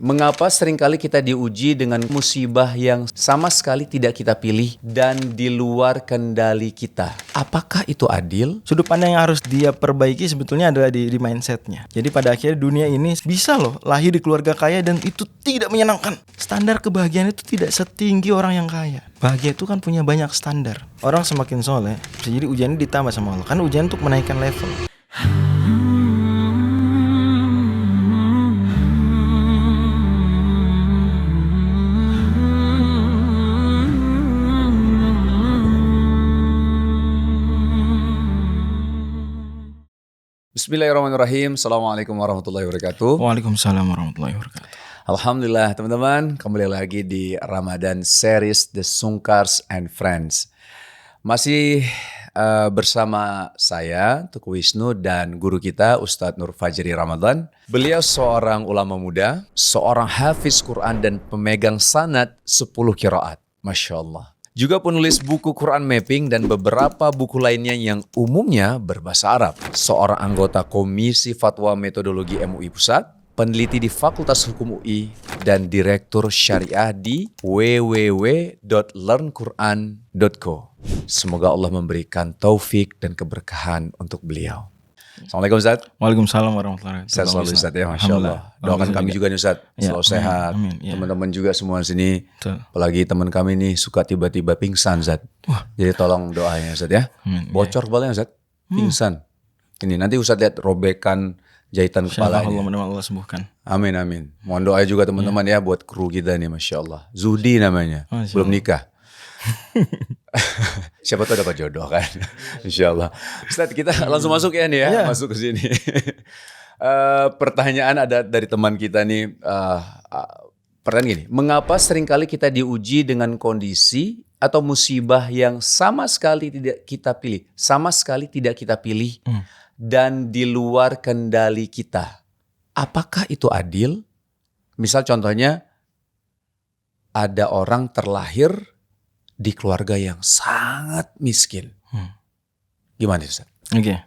Mengapa seringkali kita diuji dengan musibah yang sama sekali tidak kita pilih dan di luar kendali kita? Apakah itu adil? Sudut pandang yang harus dia perbaiki sebetulnya adalah di mindsetnya. Jadi pada akhirnya dunia ini bisa loh lahir di keluarga kaya dan itu tidak menyenangkan. Standar kebahagiaan itu tidak setinggi orang yang kaya. Bahagia itu kan punya banyak standar. Orang semakin soleh, bisa jadi ujiannya ditambah sama Allah. Kan ujian untuk menaikkan level. Bismillahirrahmanirrahim. Assalamualaikum warahmatullahi wabarakatuh. Waalaikumsalam warahmatullahi wabarakatuh. Alhamdulillah teman-teman, kembali lagi di Ramadan series The Sungkars and Friends. Masih bersama saya, Tuku Wisnu, dan guru kita Ustadz Nur Fajri Ramadan. Beliau seorang ulama muda, seorang hafiz Quran dan pemegang sanad 10 qiraat. Masya Allah. Juga penulis buku Quran Mapping dan beberapa buku lainnya yang umumnya berbahasa Arab. Seorang anggota Komisi Fatwa Metodologi MUI Pusat, peneliti di Fakultas Hukum UI, dan Direktur Syariah di www.learnquran.co. Semoga Allah memberikan taufik dan keberkahan untuk beliau. Assalamualaikum Ustaz. Waalaikumsalam warahmatullahi wabarakatuh. Sehat selalu Ustaz ya, Masya Allah. Doakan kami juga nih Ustaz, selalu sehat. Amin. Ya. Teman-teman juga semua di sini. Betul. Apalagi teman kami nih suka tiba-tiba pingsan Ustaz. Jadi tolong doanya Ustaz ya. Bocor kepalanya Ustaz, pingsan. Ini nanti Ustaz lihat robekan jahitan kepalanya. Mudah-mudahan Allah sembuhkan. Amin. Mohon doa juga teman-teman ya buat kru kita nih, Masya Allah. Zuhdi namanya, belum nikah. Siapa tahu dapat jodoh kan. Insyaallah. Ustaz, kita langsung masuk ya nih ya, masuk ke sini. Pertanyaan ada dari teman kita nih. Pertanyaan gini, mengapa seringkali kita diuji dengan kondisi atau musibah yang sama sekali tidak kita pilih, dan di luar kendali kita? Apakah itu adil? Misal contohnya ada orang terlahir di keluarga yang sangat miskin. Gimana Ustaz? Oke.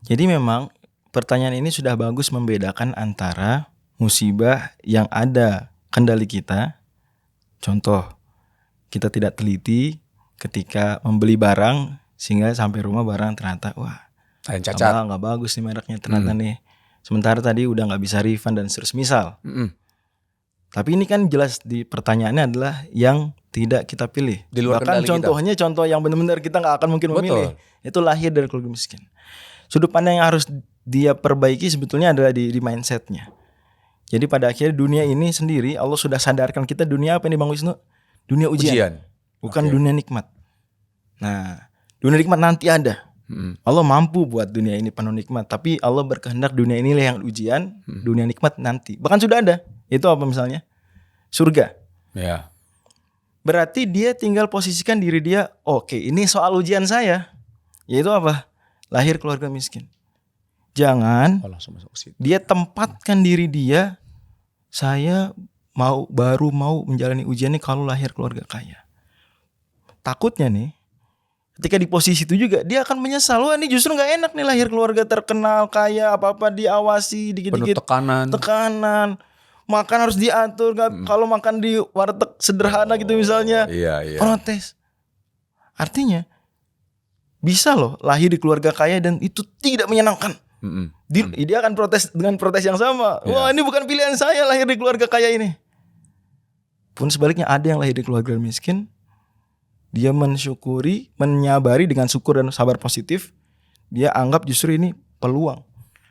Jadi memang pertanyaan ini sudah bagus membedakan antara musibah yang ada kendali kita. Contoh, kita tidak teliti ketika membeli barang sehingga sampai rumah barang ternyata ada yang cacat. Nggak bagus nih mereknya ternyata nih. Sementara tadi udah nggak bisa refund dan seterusnya misal. Tapi ini kan jelas di pertanyaannya adalah yang tidak kita pilih. Di luar Bahkan contohnya kita. Contoh yang benar-benar kita nggak akan mungkin memilih. Itu lahir dari keluarga miskin. Sudut pandang yang harus dia perbaiki sebetulnya adalah di mindsetnya. Jadi pada akhirnya dunia ini sendiri Allah sudah sadarkan kita dunia apa nih Bang Wisnu? Dunia ujian. Bukan dunia nikmat. Nah, dunia nikmat nanti ada. Allah mampu buat dunia ini penuh nikmat. Tapi Allah berkehendak dunia inilah yang ujian, dunia nikmat nanti. Bahkan sudah ada. Itu apa misalnya? Surga. Ya. Berarti dia tinggal posisikan diri dia, oke, ini soal ujian saya. Yaitu apa? Lahir keluarga miskin. Jangan dia tempatkan diri dia, saya baru mau menjalani ujian ini kalau lahir keluarga kaya. Takutnya nih, ketika di posisi itu juga dia akan menyesal. Wah, ini justru nggak enak nih lahir keluarga terkenal kaya, apa-apa diawasi, dikit-dikit tekanan. Makan harus diatur, kalau makan di warteg sederhana gitu misalnya, protes. Artinya bisa loh lahir di keluarga kaya dan itu tidak menyenangkan. Dia akan protes dengan protes yang sama. Wah, ini bukan pilihan saya lahir di keluarga kaya ini. Pun sebaliknya ada yang lahir di keluarga miskin, dia mensyukuri, menyabari dengan syukur dan sabar positif. Dia anggap justru ini peluang.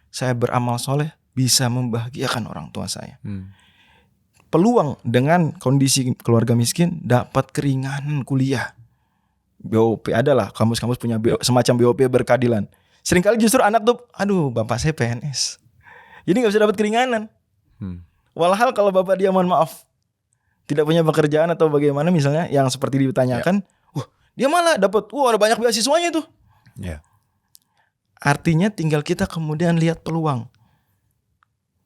Saya beramal soleh bisa membahagiakan orang tua saya. Peluang dengan kondisi keluarga miskin dapat keringanan kuliah. BOP adalah kampus-kampus punya semacam BOP berkeadilan. Seringkali justru anak tuh, aduh bapak saya PNS, jadi nggak bisa dapat keringanan. Walhal kalau bapak dia mohon maaf tidak punya pekerjaan atau bagaimana misalnya yang seperti ditanyakan, dia malah dapat, ada banyak beasiswanya tuh. Artinya tinggal kita kemudian lihat peluang.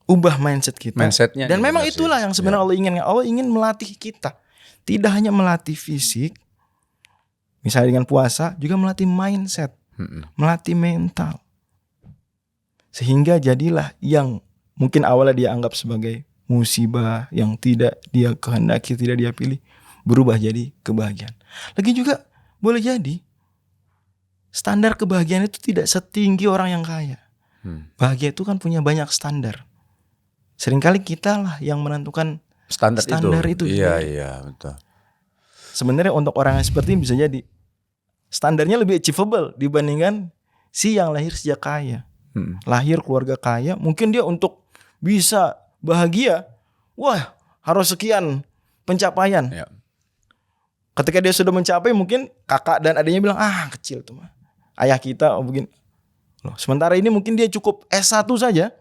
Ubah mindset kita. Mindsetnya. Dan memang itulah yang sebenarnya Allah ingin. Allah ingin melatih kita. Tidak hanya melatih fisik. Misalnya dengan puasa, juga melatih mindset. Melatih mental. Sehingga jadilah yang mungkin awalnya dia anggap sebagai musibah yang tidak dia kehendaki, tidak dia pilih, berubah jadi kebahagiaan. Lagi juga boleh jadi standar kebahagiaan itu tidak setinggi orang yang kaya. Bahagia itu kan punya banyak standar. Seringkali kita lah yang menentukan standar itu. Iya, betul. Sebenarnya untuk orang yang seperti ini bisa jadi standarnya lebih achievable dibandingkan si yang lahir sejak kaya. Lahir keluarga kaya, mungkin dia untuk bisa bahagia, wah harus sekian pencapaian. Ya. Ketika dia sudah mencapai, mungkin kakak dan adiknya bilang, kecil tuh mah. Ayah kita begini. Loh, sementara ini mungkin dia cukup S1 saja.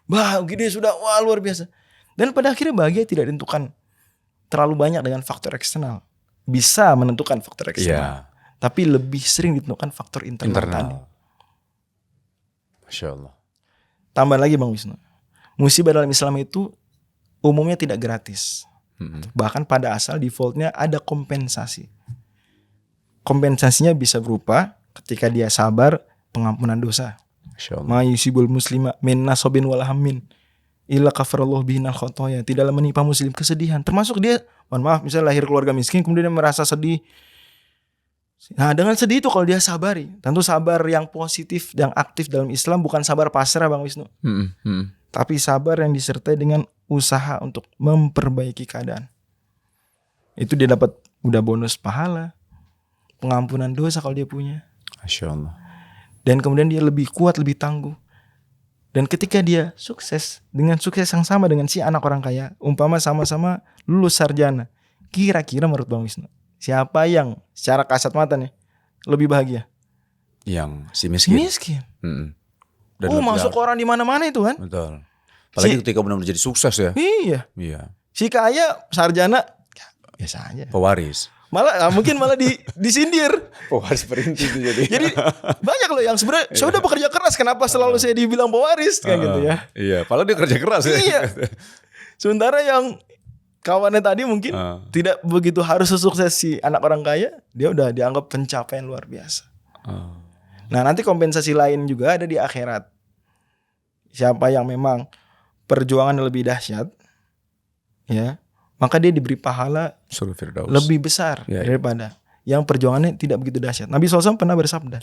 Bahagia dia sudah luar biasa. Dan pada akhirnya bahagia tidak ditentukan terlalu banyak dengan faktor eksternal. Bisa menentukan faktor eksternal. Tapi lebih sering ditentukan faktor internal. Tadi. Masya Allah. Tambah lagi Bang Wisnu. Musibah dalam Islam itu umumnya tidak gratis. Bahkan pada asal defaultnya ada kompensasi. Kompensasinya bisa berupa ketika dia sabar, pengampunan dosa. Ma yusibul muslima min nasobin walahamin illa kafarallahu bihinal khotoya. Tidaklah menimpa muslim kesedihan. Termasuk dia, mohon maaf, misalnya lahir keluarga miskin kemudian dia merasa sedih. Nah dengan sedih itu kalau dia sabari, tentu sabar yang positif, yang aktif dalam Islam bukan sabar pasrah Bang Wisnu. Tapi sabar yang disertai dengan usaha untuk memperbaiki keadaan. Itu dia dapat udah bonus pahala, pengampunan dosa kalau dia punya. Masya Allah. Dan kemudian dia lebih kuat, lebih tangguh. Dan ketika dia sukses, dengan sukses yang sama dengan si anak orang kaya, umpama sama-sama lulus sarjana, kira-kira menurut Bang Wisnu, siapa yang secara kasat mata nih lebih bahagia? Yang si miskin. Miskin. Dan masuk orang di mana-mana itu kan? Betul. Apalagi ketika benar-benar jadi sukses ya. Iya. Si kaya sarjana biasa aja. Pewaris. Mungkin malah disindir. Pewaris perintis itu jadi. Jadi banyak loh yang sebenarnya saya udah bekerja keras, kenapa selalu saya dibilang pewaris kan gitu ya. Iya, padahal dia kerja keras ya. Iya. Sementara yang kawannya tadi mungkin tidak begitu harus sukses si anak orang kaya, dia udah dianggap pencapaian luar biasa. Nah, nanti kompensasi lain juga ada di akhirat. Siapa yang memang perjuangan lebih dahsyat, ya, maka dia diberi pahala lebih besar daripada yang perjuangannya tidak begitu dahsyat. Nabi SAW pernah bersabda,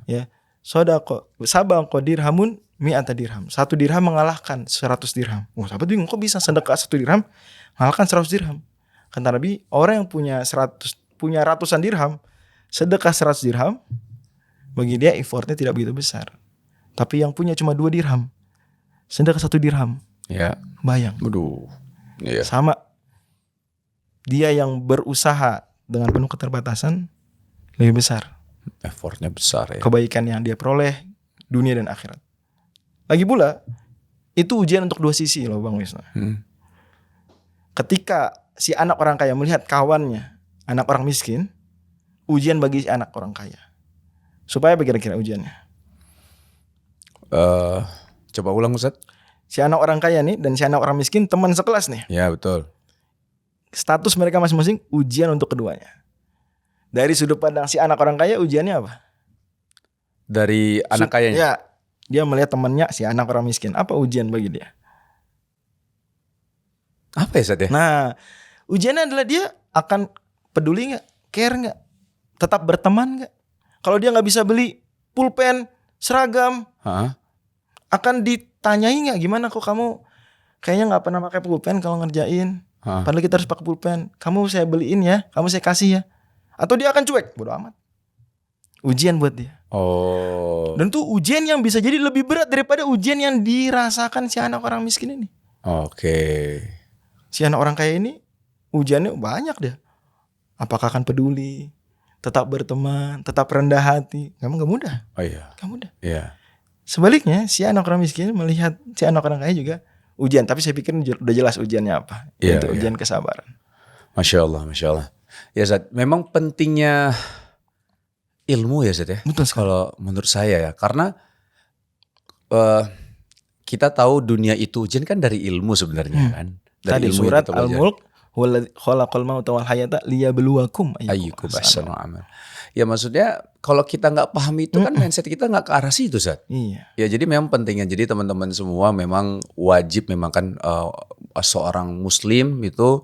ya, sabaqo dirhamun mi'ata dirham. 1 dirham mengalahkan 100 dirham. Sahabat bingung, kok bisa sedekah 1 dirham mengalahkan 100 dirham? Kata Nabi, orang yang punya ratusan dirham, sedekah 100 dirham, bagi dia effortnya tidak begitu besar. Tapi yang punya cuma 2 dirham, sedekah 1 dirham, bayang. Iya. Sama. Dia yang berusaha dengan penuh keterbatasan lebih besar. Effortnya besar ya. Kebaikan yang dia peroleh dunia dan akhirat. Lagi pula itu ujian untuk dua sisi loh Bang Wisnu. Ketika si anak orang kaya melihat kawannya anak orang miskin, ujian bagi si anak orang kaya. Supaya apa kira-kira ujiannya? Coba ulang Ustaz. Si anak orang kaya nih dan si anak orang miskin teman sekelas nih. Ya betul. Status mereka masing-masing ujian untuk keduanya. Dari sudut pandang si anak orang kaya ujiannya apa? Dari anak kayanya? Ya, dia melihat temannya si anak orang miskin. Apa ujian bagi dia? Apa ya Ustaz ya? Nah, ujiannya adalah dia akan peduli gak? Care gak? Tetap berteman gak? Kalau dia gak bisa beli pulpen, seragam, akan ditanyai gak? Gimana kok kamu kayaknya gak pernah pakai pulpen kalau ngerjain? Padahal kita harus pakai pulpen. Kamu saya beliin ya, kamu saya kasih ya. Atau dia akan cuek, bodo amat. Ujian buat dia. Dan tuh ujian yang bisa jadi lebih berat daripada ujian yang dirasakan si anak orang miskin ini. Si anak orang kaya ini ujiannya banyak deh. Apakah akan peduli, tetap berteman, tetap rendah hati? Gak mudah. Gak mudah. Sebaliknya si anak orang miskin melihat si anak orang kaya juga ujian, tapi saya pikir udah jelas ujiannya apa. Itu ujian kesabaran. Masya Allah, Masya Allah. Ya Zat, memang pentingnya ilmu ya Zat ya. Betul sekali. Kalau menurut saya ya, karena kita tahu dunia itu ujian kan dari ilmu sebenarnya kan. Dari tadi ilmu surat Al-Mulk, Huwallazi khalaqal mauta wal hayata liyabluwakum ayyukum ahsanu amala. Ya maksudnya kalau kita nggak paham itu kan mindset kita nggak ke arah situ, Zat. Iya. Ya jadi memang pentingnya. Jadi teman-teman semua memang wajib memang kan seorang muslim itu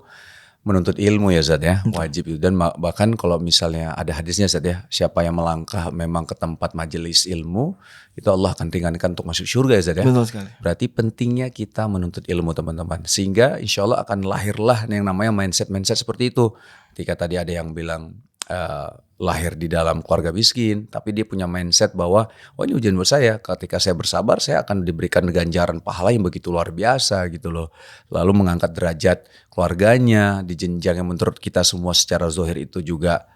menuntut ilmu ya Zat ya. Wajib itu. Dan bahkan kalau misalnya ada hadisnya Zat ya. Siapa yang melangkah memang ke tempat majelis ilmu. Itu Allah akan ringankan untuk masuk surga ya Zat ya. Betul sekali. Berarti pentingnya kita menuntut ilmu teman-teman. Sehingga insya Allah akan lahirlah yang namanya mindset-mindset seperti itu. Ketika tadi ada yang bilang lahir di dalam keluarga miskin, tapi dia punya mindset bahwa oh ini ujian buat saya. Ketika saya bersabar, saya akan diberikan ganjaran pahala yang begitu luar biasa gitu loh. Lalu mengangkat derajat keluarganya di jenjang yang menurut kita semua secara zahir itu juga,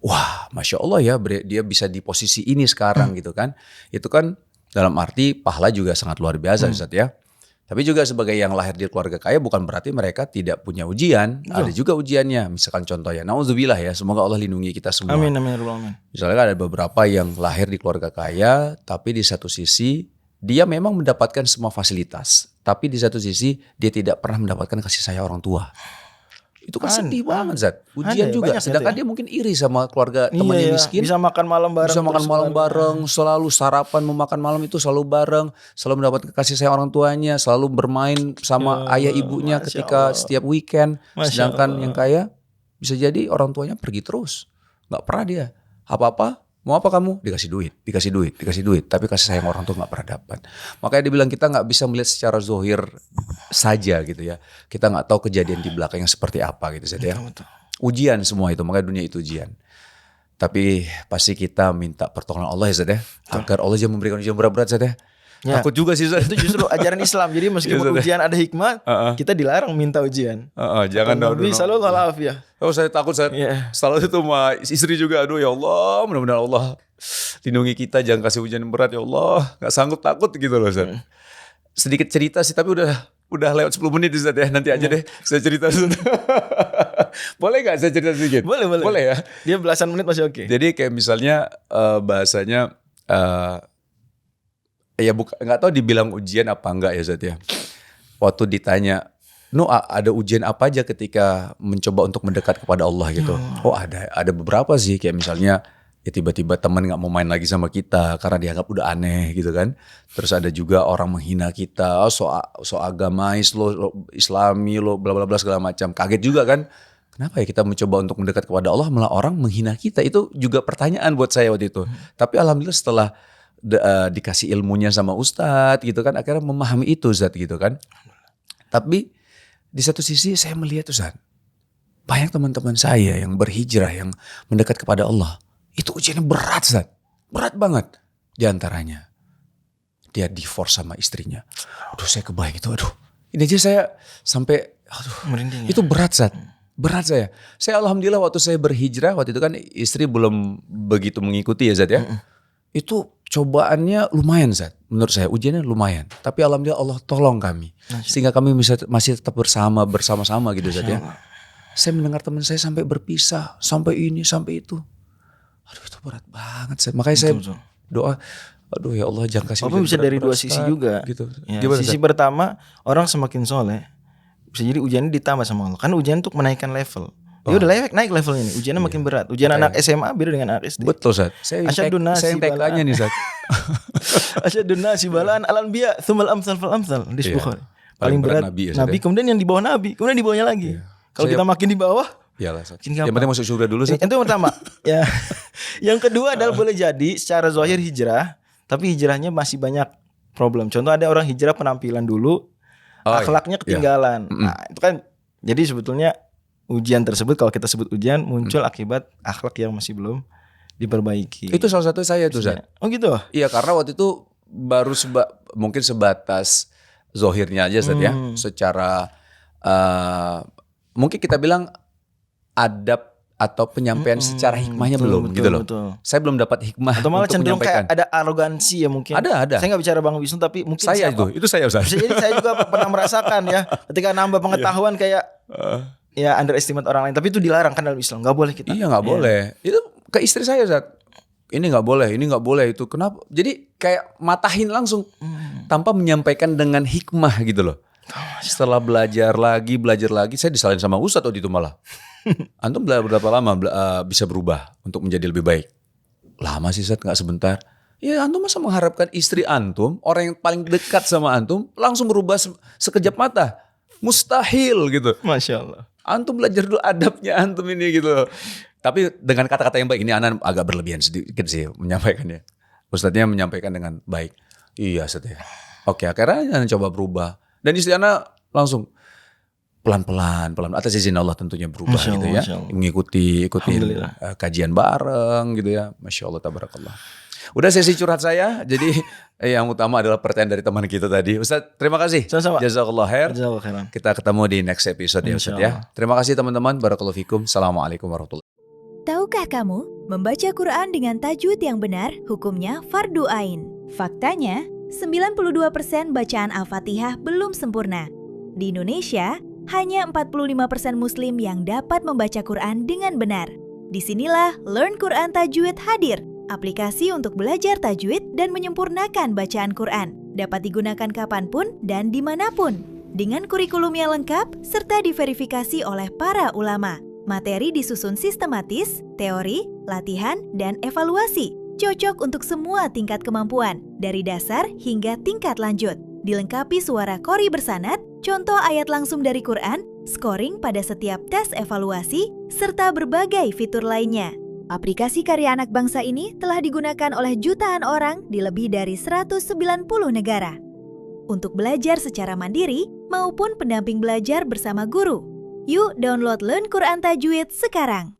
wah, masya Allah ya, dia bisa di posisi ini sekarang gitu kan. Itu kan dalam arti pahala juga sangat luar biasa Ustaz ya. Tapi juga sebagai yang lahir di keluarga kaya bukan berarti mereka tidak punya ujian. Ada juga ujiannya. Misalkan contohnya, nauzubillah ya, semoga Allah lindungi kita semua. Amin, amin, amin. Misalnya ada beberapa yang lahir di keluarga kaya, tapi di satu sisi dia memang mendapatkan semua fasilitas. Tapi di satu sisi dia tidak pernah mendapatkan kasih sayang orang tua. Itu kan sedih banget Zat. Ujian juga. Sedangkan dia mungkin iri sama keluarga temannya miskin. Bisa makan malam bareng. Bisa makan malam bareng. Selalu sarapan mau makan malam itu selalu bareng. Selalu mendapat kasih sayang orang tuanya. Selalu bermain sama ayah ibunya ketika setiap weekend. Sedangkan yang kaya bisa jadi orang tuanya pergi terus. Gak pernah dia. Apa-apa. Mau apa kamu? Dikasih duit. Tapi kasih sayang orang tua gak pernah dapat. Makanya dibilang kita gak bisa melihat secara zahir saja gitu ya. Kita gak tahu kejadian di belakangnya seperti apa gitu saja ya. Ujian semua itu, makanya dunia itu ujian. Tapi pasti kita minta pertolongan Allah ya Zat ya. Agar Allah jangan memberikan ujian berat-berat Zat ya. Ya. Takut juga sih Zat. Itu justru ajaran Islam. Jadi meskipun ujian ada hikmah, kita dilarang minta ujian. Jangan dong. Nabi sallallahu alaihi wasallam. Oh saya takut Zat. Selalu itu sama istri juga. Aduh ya Allah, mudah-mudahan Allah lindungi kita, jangan kasih ujian berat ya Allah. Gak sanggup, takut gitu loh Zat. Sedikit cerita sih, tapi udah lewat 10 menit Zat ya. Nanti aja deh saya cerita Zat. Boleh gak saya cerita sedikit? Boleh ya. Dia belasan menit masih oke. Jadi kayak misalnya bahasanya ya nggak tahu dibilang ujian apa enggak ya Zat ya. Waktu ditanya, ada ujian apa aja ketika mencoba untuk mendekat kepada Allah gitu. Oh ada beberapa sih, kayak misalnya ya tiba-tiba teman nggak mau main lagi sama kita karena dianggap udah aneh gitu kan. Terus ada juga orang menghina kita, so agamais lo Islami lo bla bla bla segala macam. Kaget juga kan. Kenapa ya kita mencoba untuk mendekat kepada Allah malah orang menghina kita? Itu juga pertanyaan buat saya waktu itu. Tapi alhamdulillah setelah dikasih ilmunya sama Ustadz gitu kan, akhirnya memahami itu Zat gitu kan. Tapi di satu sisi saya melihat Ustadz, banyak teman-teman saya yang berhijrah, yang mendekat kepada Allah, itu ujiannya berat Zat, berat banget. Di antaranya dia divorce sama istrinya. Aduh saya kebayang itu, ini aja saya sampai merinding. Itu berat Zat. Berat saya. Saya alhamdulillah waktu saya berhijrah, waktu itu kan istri belum begitu mengikuti ya Zat ya. Itu cobaannya lumayan Zat. Menurut saya ujiannya lumayan. Tapi alhamdulillah Allah tolong kami. Sehingga kami masih tetap bersama-sama gitu Zat ya. Saya mendengar teman saya sampai berpisah. Sampai ini, sampai itu. Aduh itu berat banget Zat. Makanya saya doa, aduh ya Allah jangan kasih ujian bisa dari dua sisi juga. Gitu. Ya, sisi pertama, orang semakin soleh. Bisa jadi ujiannya ditambah sama Allah. Kan ujian untuk menaikkan level. Dia udah naik levelnya nih. Ujiannya makin berat. Ujian anak SMA beda dengan anak SD. Betul Zat. Saya yang tagline-nya nih Zat. Asyadun nasi balaan al-anbiya tsumal amsal fal amsal. Hadis Bukhari. Paling berat Nabi, kemudian yang di bawah Nabi, kemudian di bawahnya lagi. Kalau kita makin di bawah, iyalah Zat. Yang penting masuk surga dulu Zat. Itu yang pertama. Ya. Yang kedua adalah boleh jadi secara zahir hijrah, tapi hijrahnya masih banyak problem. Contoh ada orang hijrah penampilan dulu, akhlaknya ketinggalan. Nah, itu kan jadi sebetulnya ujian tersebut, kalau kita sebut ujian, muncul akibat akhlak yang masih belum diperbaiki. Itu salah satu saya tuh Zat. Oh gitu? Iya karena waktu itu baru mungkin sebatas zohirnya aja Zat ya. Secara mungkin kita bilang adab atau penyampaian secara hikmahnya belum gitu loh. Saya belum dapat hikmah atau malah untuk cenderung menyampaikan. Kayak ada arogansi ya mungkin. Ada. Saya nggak bicara Bang Wisnu tapi mungkin saya itu saya Ustaz. Jadi saya juga pernah merasakan ya ketika nambah pengetahuan kayak ya underestimate orang lain, tapi itu dilarang kan dalam Islam, nggak boleh kita. Iya nggak boleh. Itu ke istri saya Zat. Ini nggak boleh, itu kenapa? Jadi kayak matahin langsung tanpa menyampaikan dengan hikmah gitu loh. Setelah belajar lagi, saya disalahin sama Ustadz waktu itu malah. Antum berapa lama bisa berubah untuk menjadi lebih baik? Lama sih Ustadz, nggak sebentar. Ya antum masa mengharapkan istri antum, orang yang paling dekat sama antum, langsung berubah sekejap mata? Mustahil gitu. Masya Allah. Antum belajar dulu adabnya antum ini gitu. Tapi dengan kata-kata yang baik, ini anak agak berlebihan sedikit sih menyampaikannya. Ustadznya menyampaikan dengan baik. Iya Ustadz ya. Oke, akhirnya anak coba berubah. Dan istri anak langsung pelan-pelan atas izin Allah tentunya berubah Masya gitu Allah, ya. Masya Allah. Ikutin kajian bareng gitu ya. Masya Allah, tabarakallah. Udah sesi curhat saya, jadi yang utama adalah pertanyaan dari teman kita tadi. Ustadz, terima kasih. Sama-sama. Jazakallah khair. Jazakallah khairan. Kita ketemu di next episode ya Ustadz ya. Terima kasih teman-teman. Barakallahu fikum. Assalamualaikum warahmatullahi wabarakatuh. Tahukah kamu, membaca Quran dengan tajwid yang benar hukumnya fardu ain. Faktanya, 92% bacaan Al-Fatihah belum sempurna. Di Indonesia, hanya 45% Muslim yang dapat membaca Quran dengan benar. Disinilah Learn Quran Tajwid hadir. Aplikasi untuk belajar tajwid dan menyempurnakan bacaan Quran. Dapat digunakan kapanpun dan dimanapun. Dengan kurikulum yang lengkap serta diverifikasi oleh para ulama. Materi disusun sistematis, teori, latihan, dan evaluasi. Cocok untuk semua tingkat kemampuan, dari dasar hingga tingkat lanjut. Dilengkapi suara qori bersanad, contoh ayat langsung dari Quran, scoring pada setiap tes evaluasi, serta berbagai fitur lainnya. Aplikasi karya anak bangsa ini telah digunakan oleh jutaan orang di lebih dari 190 negara. Untuk belajar secara mandiri maupun pendamping belajar bersama guru. Yuk download Learn Quran Tajwid sekarang.